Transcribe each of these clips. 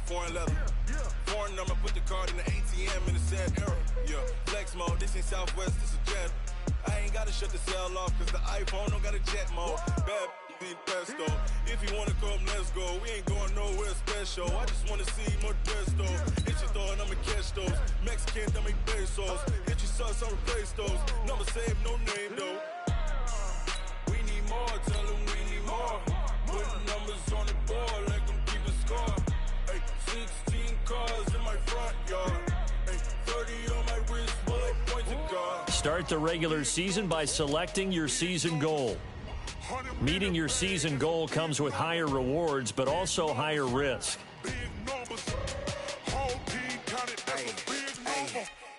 foreign leather. Foreign number, put the card in the ATM in the sad era. Yeah, flex mode, this ain't Southwest, this is Jet. I ain't gotta shut the cell off, cause the iPhone don't got a jet mode. Bad pesto. If you wanna come, let's go. We ain't going nowhere special. I just wanna see more Modesto. Hit your thought, I'ma catch those. Mexican, that make pesos. Hit your sus, I'll replace those. Number saved, no name though. We need more, tell them we need more. Putting numbers on the board, like them keep a score. Ay, 16 cars in my front yard. Ay, 30 on my wrist, bullet point to God. Start the regular season by selecting your season goal. Meeting your season goal comes with higher rewards, but also higher risk.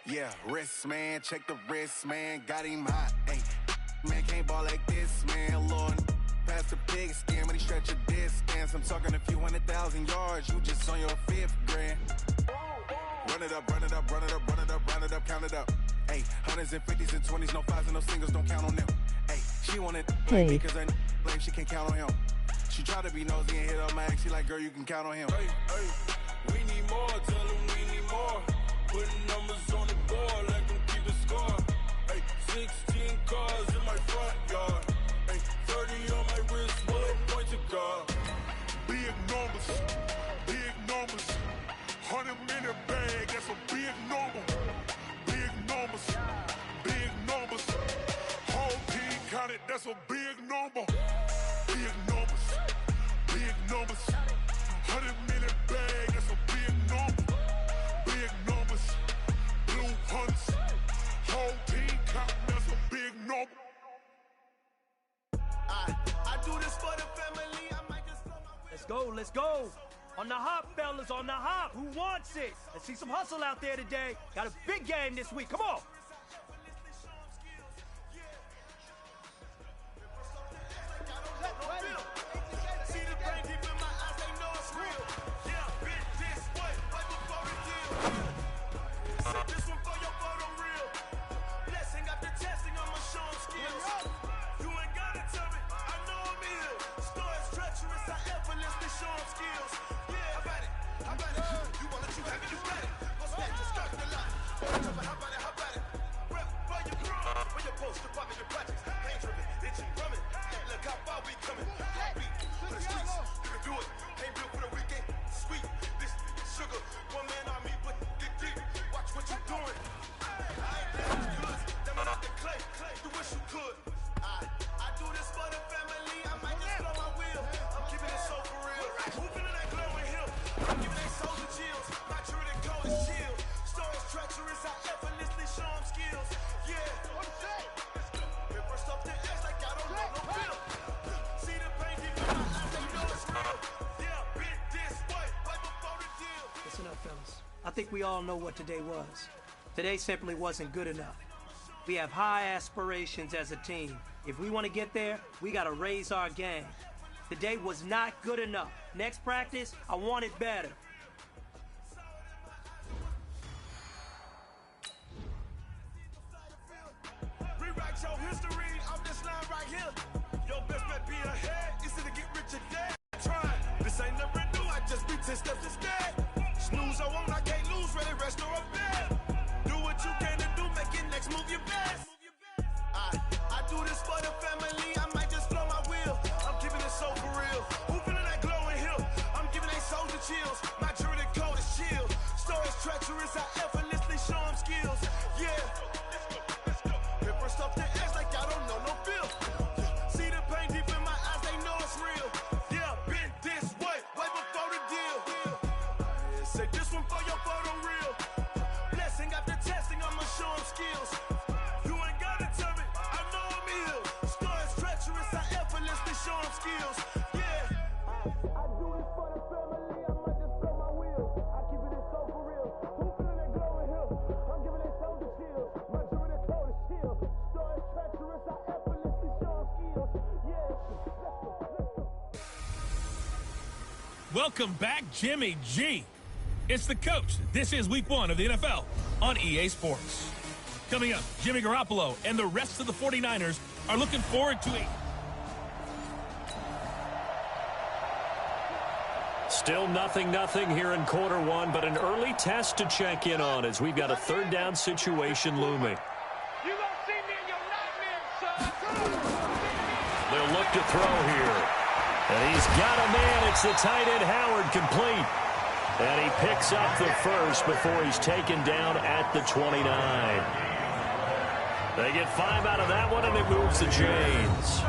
Yeah, wrist, man, check the wrist, man, got him hot. Hey, man, can't ball like this, man, Lord. Past the big skin when he stretch a distance. I'm talking a few 100,000 yards, you just on your 5th grand. Run it up, run it up, run it up, run it up, run it up, count it up. Hey, hundreds and 50s and 20s, no 5s and no singles, don't count on them. Hey, she wanted because I blame she can't count on him. She try to be nosy and hit up my ex, she like, girl, you can count on him. Hey, hey, we need more, tell them we need more. Putting numbers on the board, like them keep a score. Hey, 16 cars in my front yard. Hey, 30 on my wrist, bullet point to God. Big numbers, 100-minute bag, that's a big number. Big numbers, whole team counted, that's a big number. Big numbers, 100-minute bag, that's a big number. Big numbers, blue hunts, whole team counting, that's a big number. I do this for the family, I might just throw my way. Let's go. On the hop, fellas, on the hop. Who wants it? Let's see some hustle out there today. Got a big game this week. Come on. I think we all know what today was. Today simply wasn't good enough. We have high aspirations as a team. If we want to get there, we got to raise our game. Today was not good enough. Next practice, I want it better. Rewrite your history off this line right here. Your best bet be ahead. Easy to get rich or dead. Try. This ain't never new. I just be 10 steps instead. Snooze I won't, I can't lose. Ready, rest or a bed. Do what you can to do. Make your next move your best. I do this for the family. I might just blow my wheel. I'm keeping it so for real. Who feeling that glowing hill? I'm giving they soldier chills. My jewelry code is chill. Stories treacherous. I effortlessly show them skills. Yeah. Paper stuff to act like I don't know no feel. See the pain deep in my eyes, they know it's real. Yeah, been this way before the deal. Say this one for your photo reel. Blessing after testing, I'ma show them skills. You ain't gotta tell me, I know I'm ill. Stories treacherous, I effortlessly show them skills. Yeah. I do this for the family, I might just blow my wheel. I keep it so for real. Who feeling that glowing hill? I'm giving it soldier chills. My jewelry code is chill. Stories treacherous, I effortlessly show them skills. Yeah. Welcome back, Jimmy G. It's the coach. This is week 1 of the NFL on EA Sports. Coming up, Jimmy Garoppolo and the rest of the 49ers are looking forward to a... Still 0-0 here in quarter one, but an early test to check in on as we've got a third down situation looming. You gonna see me in your nightmares, son. They'll look to throw here. And he's got a man. It's the tight end Howard, complete. And he picks up the first before he's taken down at the 29. They get 5 out of that one, and it moves the chains.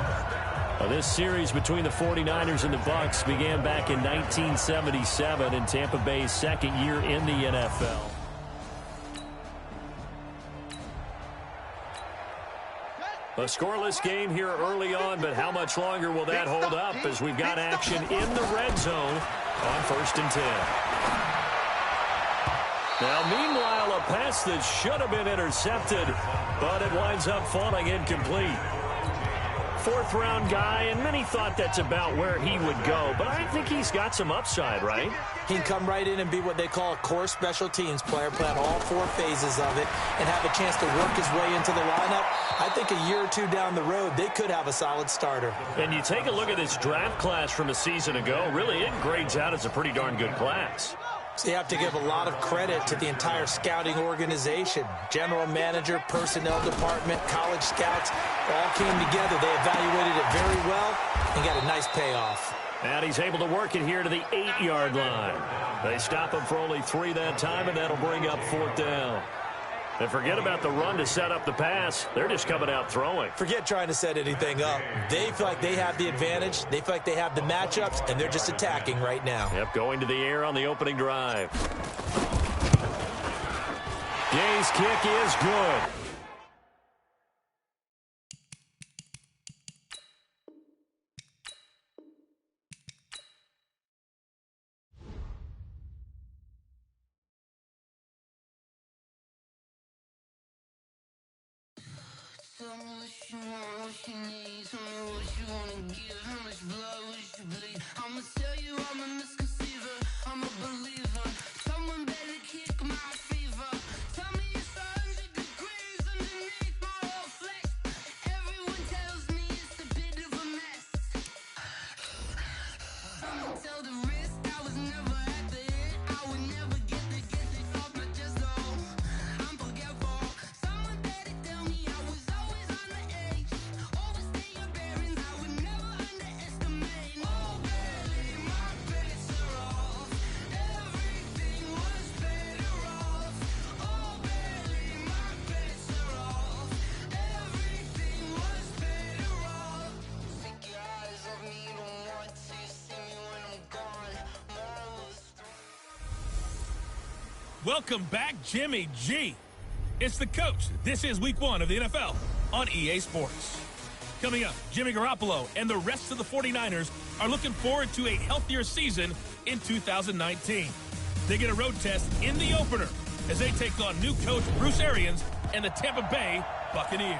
Now, this series between the 49ers and the Bucs began back in 1977 in Tampa Bay's second year in the NFL. A scoreless game here early on, but how much longer will that hold up as we've got action in the red zone on 1st and 10. Now, meanwhile, a pass that should have been intercepted, but it winds up falling incomplete. Fourth-round guy, and many thought that's about where he would go, but I think he's got some upside, right? He can come right in and be what they call a core special teams player, play on all 4 phases of it, and have a chance to work his way into the lineup. I think a year or two down the road, they could have a solid starter. And you take a look at this draft class from a season ago, really it grades out as a pretty darn good class. So you have to give a lot of credit to the entire scouting organization. General manager, personnel department, college scouts, all came together. They evaluated it very well and got a nice payoff. And he's able to work it here to the 8-yard line. They stop him for only 3 that time, and that'll bring up 4th down. And forget about the run to set up the pass. They're just coming out throwing. Forget trying to set anything up. They feel like they have the advantage. They feel like they have the matchups, and they're just attacking right now. Yep, going to the air on the opening drive. Gay's kick is good. Tell me what you want, what you need. Tell me what you wanna give. How much blood would you bleed? I'ma tell you I'm a misconceiver. I'm a believer. Someone better kick my fever. Tell me it's 100 degrees underneath my whole flesh. Everyone tells me it's a bit of a mess. I'ma tell the risk I was never at the end. I would never get it off my chest though. I'm forgetful. Someone better tell me I was always on the edge. Overstay your bearings, I would never underestimate. Oh barely, my bets are off. Everything was better off. Oh barely, my bets are off. Everything was better off. Take your eyes off me, don't want to see me when I'm gone. Morals. Welcome back, Jimmy G. It's the coach. This is week 1 of the NFL on EA Sports. Coming up, Jimmy Garoppolo and the rest of the 49ers are looking forward to a healthier season in 2019. They get a road test in the opener as they take on new coach Bruce Arians and the Tampa Bay Buccaneers.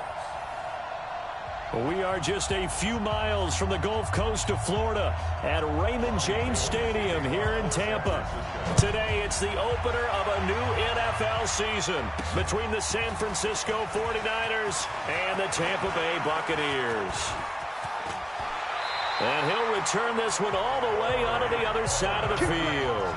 We are just a few miles from the Gulf Coast of Florida at Raymond James Stadium here in Tampa. Today, it's the opener of a new NFL season between the San Francisco 49ers and the Tampa Bay Buccaneers. And he'll return this one all the way onto the other side of the field.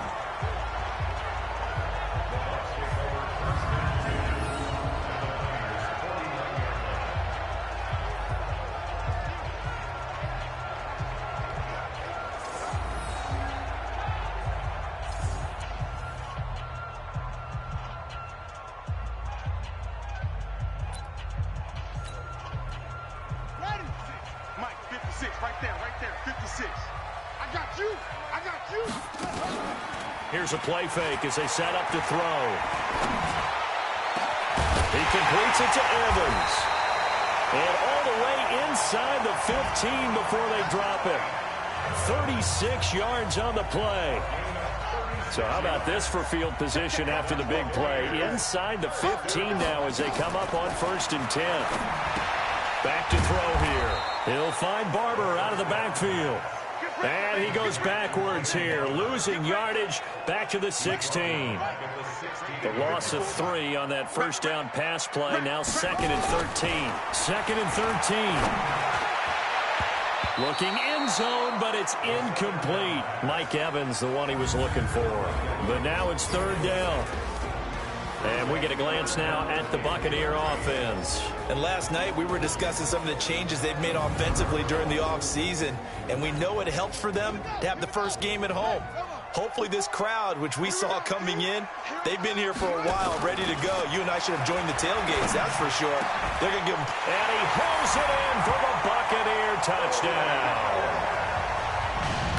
Mike, 56, right there, 56. I got you. Here's a play fake as they set up to throw. He completes it to Evans. And all the way inside the 15 before they drop it. 36 yards on the play. So how about this for field position after the big play? Inside the 15 now as they come up on 1st and 10. Back to throw here. He'll find Barber out of the backfield. And he goes backwards here, losing yardage back to the 16. The loss of 3 on that first down pass play, now 2nd and 13. 2nd and 13. Looking end zone, but it's incomplete. Mike Evans, the one he was looking for. But now it's third down. And we get a glance now at the Buccaneer offense. And last night we were discussing some of the changes they've made offensively during the offseason. And we know it helped for them to have the first game at home. Hopefully this crowd, which we saw coming in, they've been here for a while, ready to go. You and I should have joined the tailgates, that's for sure. They're going to give them. And he hauls it in for the Buccaneer touchdown.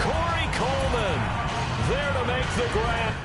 Corey Coleman there to make the grab.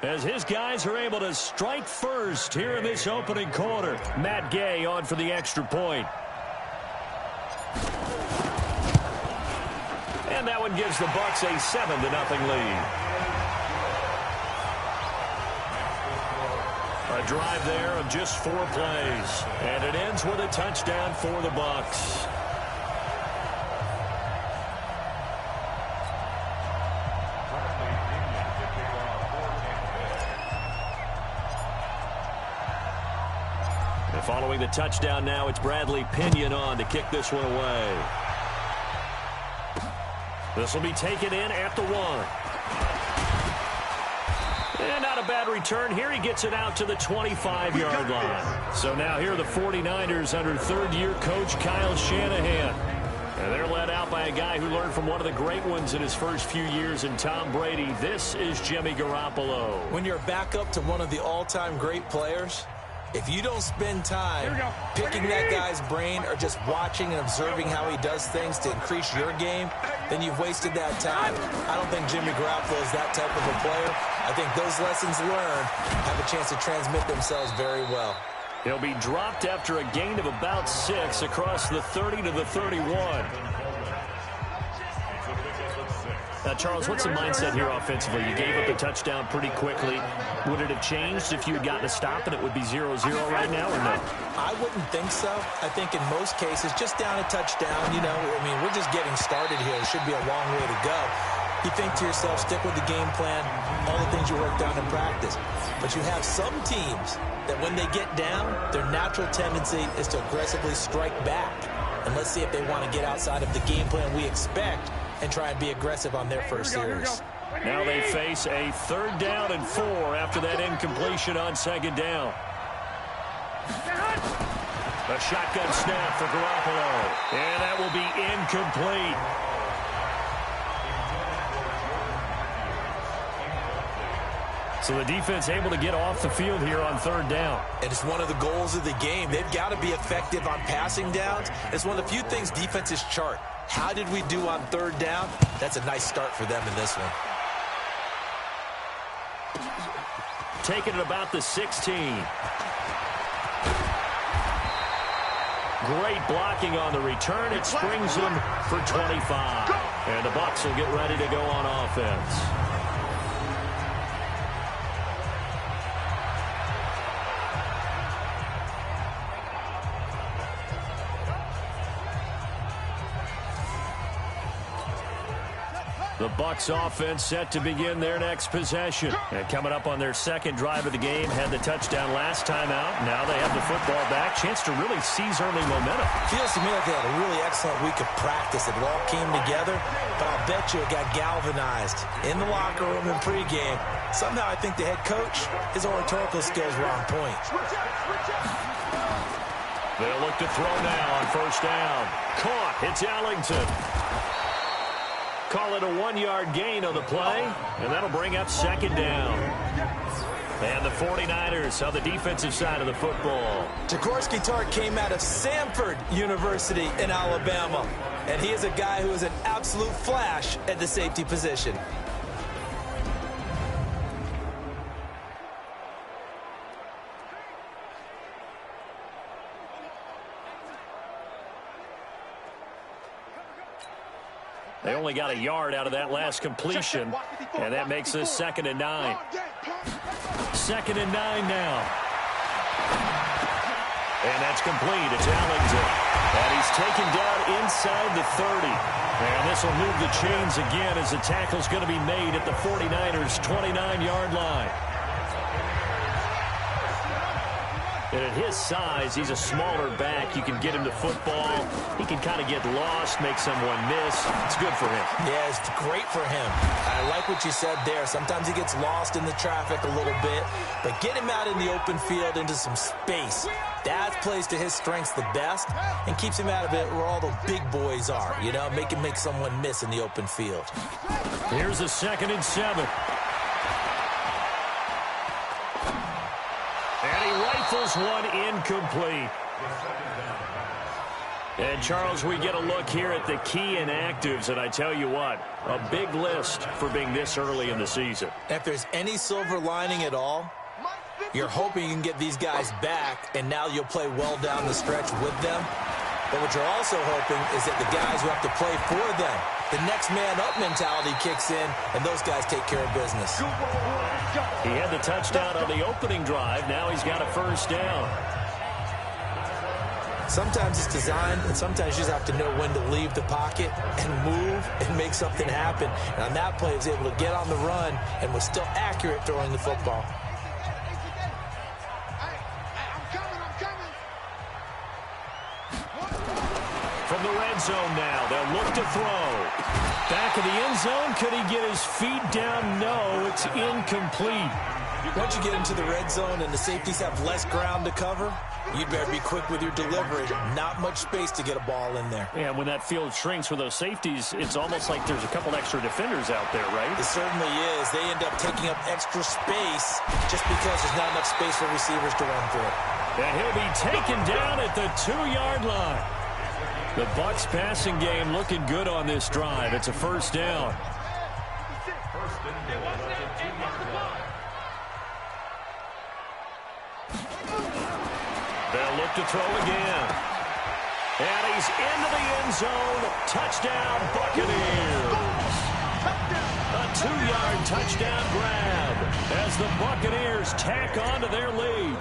As his guys are able to strike first here in this opening quarter. Matt Gay on for the extra point. And that one gives the Bucs a 7-0 lead. A drive there of just 4 plays. And it ends with a touchdown for the Bucs. Following the touchdown now, it's Bradley Pinion on to kick this one away. This will be taken in at the 1. And not a bad return. Here he gets it out to the 25-yard line. So now here are the 49ers under third-year coach Kyle Shanahan. And they're led out by a guy who learned from one of the great ones in his first few years in Tom Brady. This is Jimmy Garoppolo. When you're back up to one of the all-time great players, if you don't spend time picking that guy's brain or just watching and observing how he does things to increase your game, then you've wasted that time. I don't think Jimmy Garoppolo is that type of a player. I think those lessons learned have a chance to transmit themselves very well. He'll be dropped after a gain of about 6 across the 30 to the 31. Charles, what's the mindset here offensively? You gave up the touchdown pretty quickly. Would it have changed if you had gotten a stop and it would be 0-0 right now, or no? I wouldn't think so. I think in most cases, just down a touchdown, you know, I mean, we're just getting started here. It should be a long way to go. You think to yourself, stick with the game plan, all the things you worked on in practice. But you have some teams that when they get down, their natural tendency is to aggressively strike back. And let's see if they want to get outside of the game plan we expect and try and be aggressive on their first series. Now they face a 3rd down and 4 after that incompletion on 2nd down. A shotgun snap for Garoppolo. And that will be incomplete. So the defense able to get off the field here on 3rd down. And it's one of the goals of the game. They've got to be effective on passing downs. It's one of the few things defenses chart. How did we do on 3rd down? That's a nice start for them in this one. Taking it about the 16. Great blocking on the return. It springs him for 25. And the Bucs will get ready to go on offense. The Bucs offense set to begin their next possession. And coming up on their 2nd drive of the game, had the touchdown last time out. Now they have the football back. Chance to really seize early momentum. Feels to me like they had a really excellent week of practice. It all came together, but I'll bet you it got galvanized in the locker room in pregame. Somehow I think the head coach, his oratorical skills were on point. They'll look to throw now on 1st down. Caught. It's Ellington. Call it a 1-yard gain on the play, and that'll bring up 2nd down. And the 49ers on the defensive side of the football. Jaworski Tartt came out of Samford University in Alabama, and he is a guy who is an absolute flash at the safety position. They only got a yard out of that last completion, and that makes this 2nd and 9. 2nd and 9 now. And that's complete. It's Ellington. And he's taken down inside the 30. And this will move the chains again as the tackle's going to be made at the 49ers' 29-yard line. And at his size, he's a smaller back. You can get him to football. He can kind of get lost, make someone miss. It's good for him. Yeah, it's great for him. I like what you said there. Sometimes he gets lost in the traffic a little bit, but get him out in the open field into some space. That plays to his strengths the best and keeps him out of it where all the big boys are, you know, make him make someone miss in the open field. Here's a 2nd and 7. And he rifles one incomplete. And, Charles, we get a look here at the key inactives, and I tell you what, a big list for being this early in the season. If there's any silver lining at all, you're hoping you can get these guys back, and now you'll play well down the stretch with them. But what you're also hoping is that the guys who have to play for them, the next man up mentality kicks in, and those guys take care of business. He had the touchdown on the opening drive. Now he's got a 1st down. Sometimes it's designed, and sometimes you just have to know when to leave the pocket and move and make something happen. And on that play, he was able to get on the run and was still accurate throwing the football. From the red zone now, they'll look to throw. Back of the end zone, could he get his feet down? No, it's incomplete. Once you get into the red zone and the safeties have less ground to cover, you'd better be quick with your delivery. Not much space to get a ball in there. Yeah, when that field shrinks with those safeties, it's almost like there's a couple extra defenders out there, right? It certainly is. They end up taking up extra space just because there's not enough space for receivers to run through. And he'll be taken down at the 2-yard line. The Bucs passing game looking good on this drive. It's a 1st down. They'll look to throw again. And he's into the end zone. Touchdown, Buccaneers. A 2-yard touchdown grab as the Buccaneers tack on to their lead.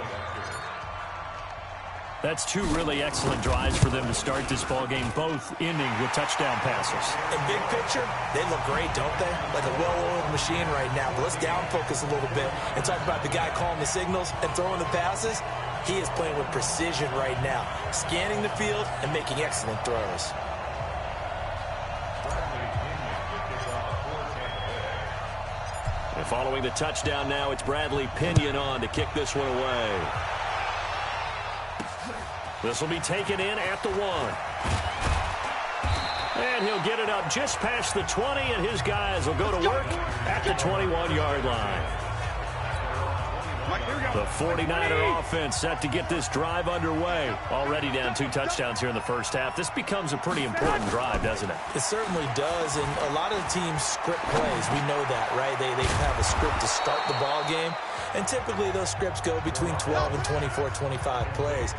That's 2 really excellent drives for them to start this ballgame, both ending with touchdown passes. In big picture, they look great, don't they? Like a well-oiled machine right now. But let's down focus a little bit and talk about the guy calling the signals and throwing the passes. He is playing with precision right now, scanning the field and making excellent throws. And following the touchdown now, it's Bradley Pinion on to kick this one away. This will be taken in at the 1. And he'll get it up just past the 20, and his guys will go to work at the 21-yard line. The 49er offense set to get this drive underway. Already down 2 touchdowns here in the first half. This becomes a pretty important drive, doesn't it? It certainly does, and a lot of the teams script plays. We know that, right? They have a script to start the ball game, and typically those scripts go between 12 and 24, 25 plays.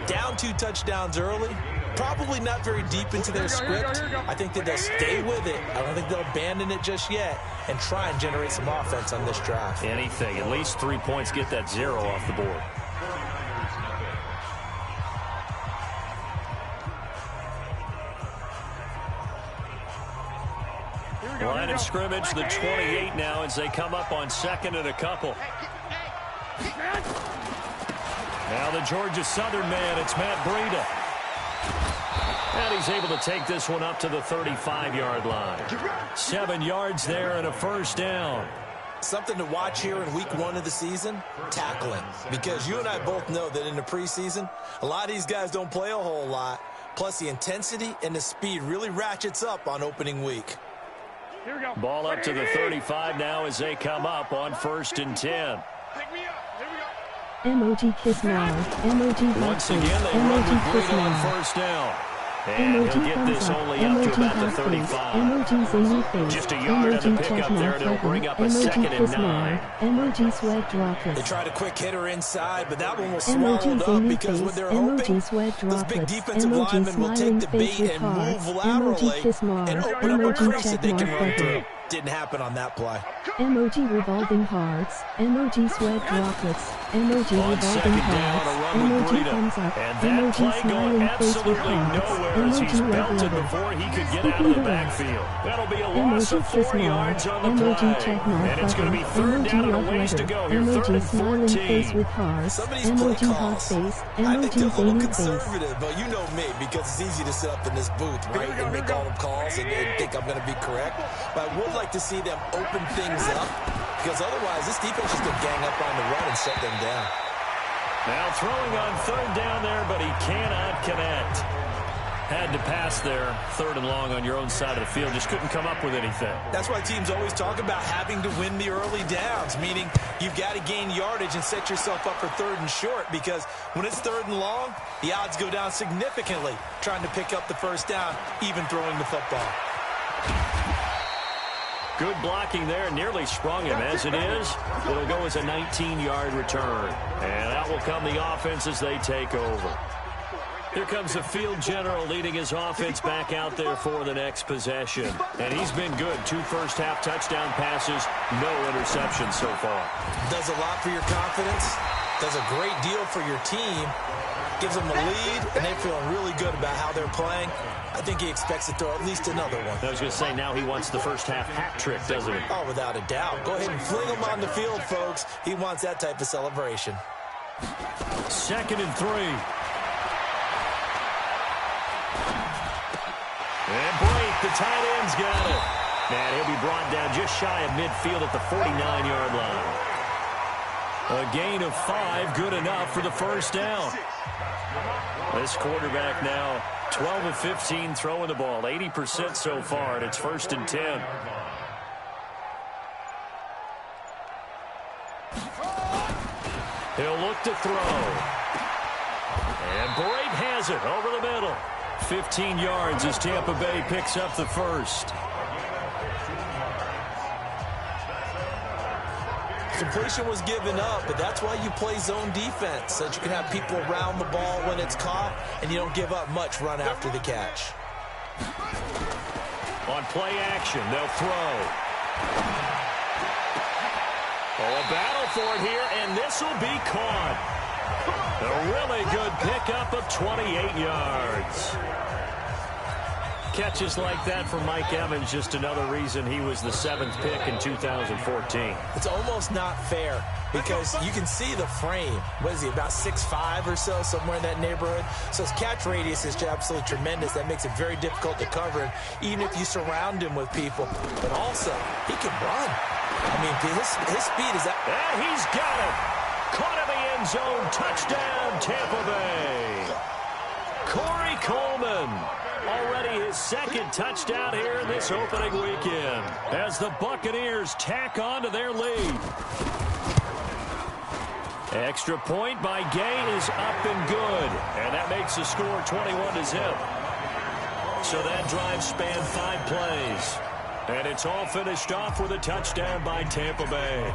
Down 2 touchdowns early, probably not very deep into their script. I think that they'll stay with it. I don't think they'll abandon it just yet and try and generate some offense on this drive. Anything. At least 3 points, get that 0 off the board. Line of scrimmage, the 28 now as they come up on 2nd and a couple. Now the Georgia Southern man, it's Matt Breida. And he's able to take this one up to the 35-yard line. 7 yards there and a 1st down. Something to watch here in week 1 of the season, tackling. Because you and I both know that in the preseason, a lot of these guys don't play a whole lot. Plus the intensity and the speed really ratchets up on opening week. Ball up to the 35 now as they come up on 1st and 10. Emoji kiss now. Emoji once again, they run with Breida on 1st down. And he'll get this only up to about the 35. Just a yard of the pickup there, and it'll bring up a 2nd and 9. They tried a quick hitter inside, but that one was swallowed up because when they're hoping those big defensive linemen will take the bait and move laterally and open up a crease that they can run through. Didn't happen on that play. Emoji revolving hearts, emoji sweat droplets, emoji revolving hearts, emoji thumbs up, emoji smiling face with hearts, emoji red level, before he could get out of the backfield. That'll be a loss of 4 yards on the emoji play. check mark And it's going to be button, 3rd down emoji and a red ways to letter, go here, 3rd emoji and smiling face 14. with hearts, Some of these play emoji hot calls, face, I think they're a emoji little zany face. conservative, but you know me, because it's easy to sit up in this booth, right, and make all the calls and think I'm going to be correct. But I would like to see them open things up, because otherwise this defense is going to gang up on the run and shut them down. Now throwing on 3rd down there, but he cannot connect. Had to pass there, 3rd and long on your own side of the field. Just couldn't come up with anything. That's why teams always talk about having to win the early downs, meaning you've got to gain yardage and set yourself up for 3rd and short, because when it's 3rd and long, the odds go down significantly trying to pick up the 1st down, even throwing the football. Good blocking there, nearly sprung him. As it is, it'll go as a 19-yard return. And out will come the offense as they take over. Here comes the field general leading his offense back out there for the next possession. And he's been good. 2 first-half touchdown passes, no interceptions so far. Does a lot for your confidence, does a great deal for your team, gives them the lead, and they're feeling really good about how they're playing. I think he expects to throw at least another one. I was going to say, now he wants the first-half hat trick, doesn't he? Oh, without a doubt. Go ahead and fling him on the field, folks. He wants that type of celebration. 2nd and 3. And Blake, the tight end's got it. And he'll be brought down just shy of midfield at the 49-yard line. A gain of 5, good enough for the 1st down. This quarterback now 12 of 15 throwing the ball, 80% so far, and it's 1st and 10. He'll look to throw. And Brate has it over the middle. 15 yards as Tampa Bay picks up the 1st. Completion was given up, but that's why you play zone defense, so that you can have people around the ball when it's caught, and you don't give up much run after the catch. On play action, they'll throw. Oh, a battle for it here, and this will be caught. A really good pickup of 28 yards. Catches like that from Mike Evans, just another reason he was the 7th pick in 2014. It's almost not fair because you can see the frame. What is he, about 6'5" or so, somewhere in that neighborhood? So his catch radius is absolutely tremendous. That makes it very difficult to cover him, even if you surround him with people. But also, he can run. I mean, his speed is that. And he's got it. Caught in the end zone. Touchdown, Tampa Bay. Corey Coleman. Already his 2nd touchdown here in this opening weekend as the Buccaneers tack on to their lead. Extra point by Gay is up and good, and that makes the score 21-0. So that drive spanned 5 plays, and it's all finished off with a touchdown by Tampa Bay.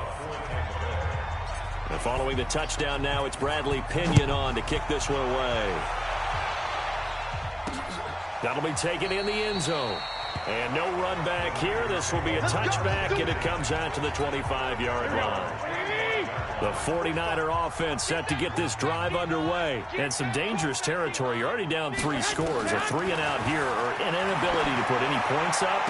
And following the touchdown now, it's Bradley Pinion on to kick this one away. That'll be taken in the end zone. And no run back here. This will be a touchback, and it comes out to the 25-yard line. The 49er offense set to get this drive underway. And some dangerous territory. You're already down 3 scores. A 3-and-out here, or an inability to put any points up.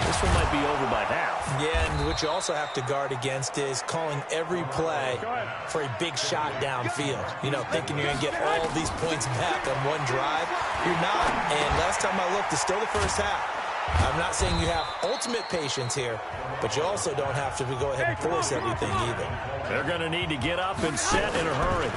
This one might be over by half. Yeah, and what you also have to guard against is calling every play for a big shot downfield. You know, thinking you're going to get all these points back on one drive. You're not. And last time I looked, it's still the first half. I'm not saying you have ultimate patience here, but you also don't have to go ahead and force everything either. They're going to need to get up and set in a hurry.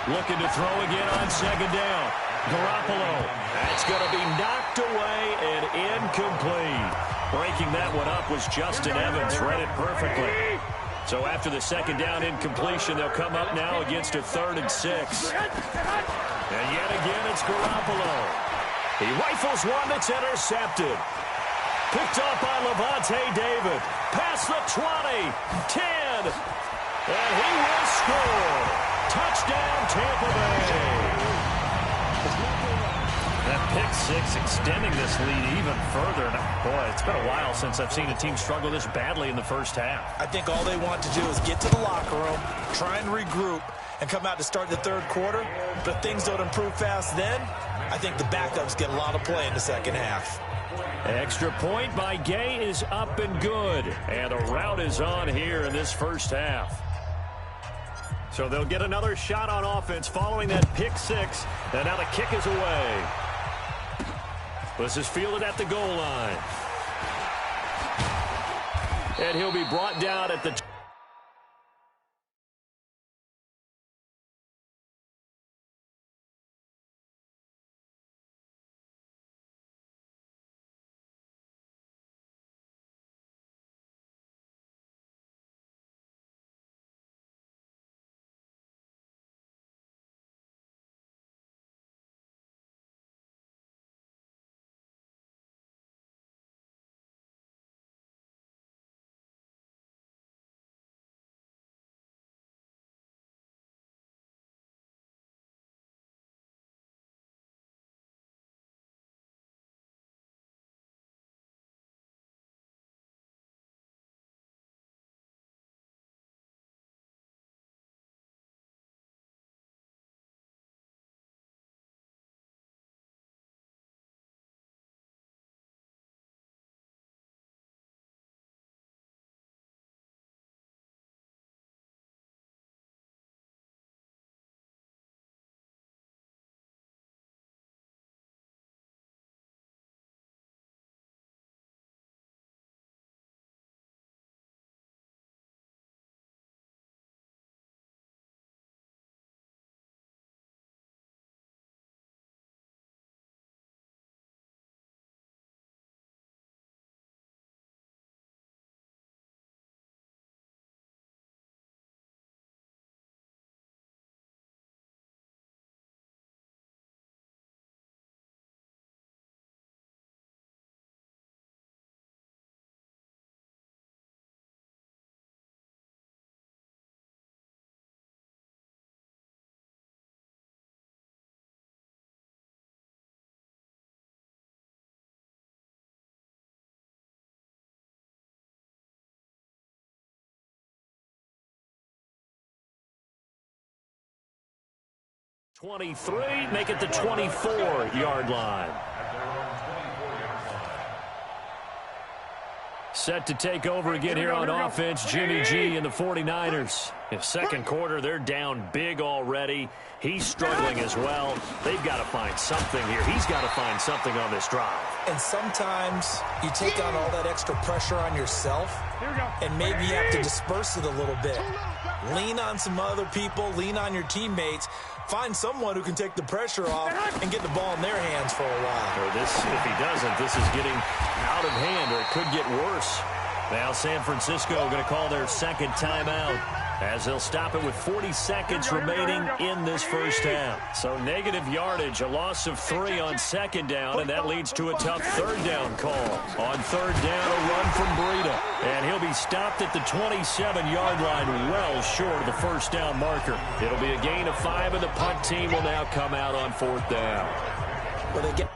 Looking to throw again on 2nd down. Garoppolo. That's going to be knocked away and incomplete. Breaking that one up was Justin Evans. Read it perfectly. So after the 2nd down incompletion, they'll come up now against a 3rd and 6. And yet again, it's Garoppolo. He rifles one that's intercepted. Picked up by Levante David. Past the 20, 10, and he will score. Touchdown, Tampa Bay. That pick six extending this lead even further. Boy, it's been a while since I've seen a team struggle this badly in the first half. I think all they want to do is get to the locker room, try and regroup, and come out to start the third quarter. But if things don't improve fast then, I think the backups get a lot of play in the second half. Extra point by Gay is up and good. And a rout is on here in this first half. So they'll get another shot on offense following that pick six. And now the kick is away. This is fielded at the goal line. And he'll be brought down at the... ...23, make it the 24-yard line. Set to take over again here on offense, Jimmy G and the 49ers. In second quarter, they're down big already. He's struggling as well. They've got to find something here. He's got to find something on this drive. And sometimes you take on all that extra pressure on yourself, and maybe you have to disperse it a little bit. Lean on some other people, lean on your teammates. Find someone who can take the pressure off and get the ball in their hands for a while. Or this, if he doesn't, this is getting out of hand, or it could get worse. Now San Francisco going to call their second timeout as they'll stop it with 40 seconds remaining in this first half. So negative yardage, a loss of 3 on second down, and that leads to a tough third down call. On third down, a run from Breida. And he'll be stopped at the 27-yard line, well short of the first down marker. It'll be a gain of 5, and the punt team will now come out on fourth down. Well, they get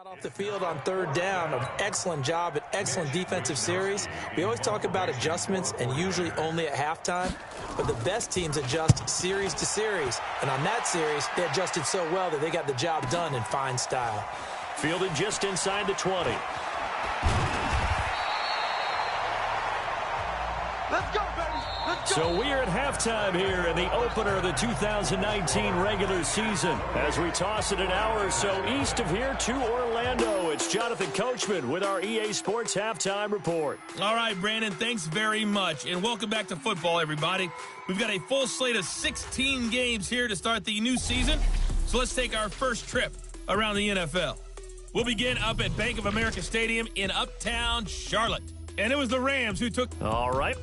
Off the field on third down, an excellent job, an excellent defensive series. We always talk about adjustments and usually only at halftime, but the best teams adjust series to series. And on that series, they adjusted so well that they got the job done in fine style. Fielded just inside the 20. Let's go, baby. Let's go. So we are at halftime here in the opener of the 2019 regular season. As we toss it an hour or so east of here to Orlando, it's Jonathan Coachman with our EA Sports Halftime Report. All right, Brandon, thanks very much. And welcome back to football, everybody. We've got a full slate of 16 games here to start the new season. So let's take our first trip around the NFL. We'll begin up at Bank of America Stadium in Uptown Charlotte. And it was the Rams who took... All right.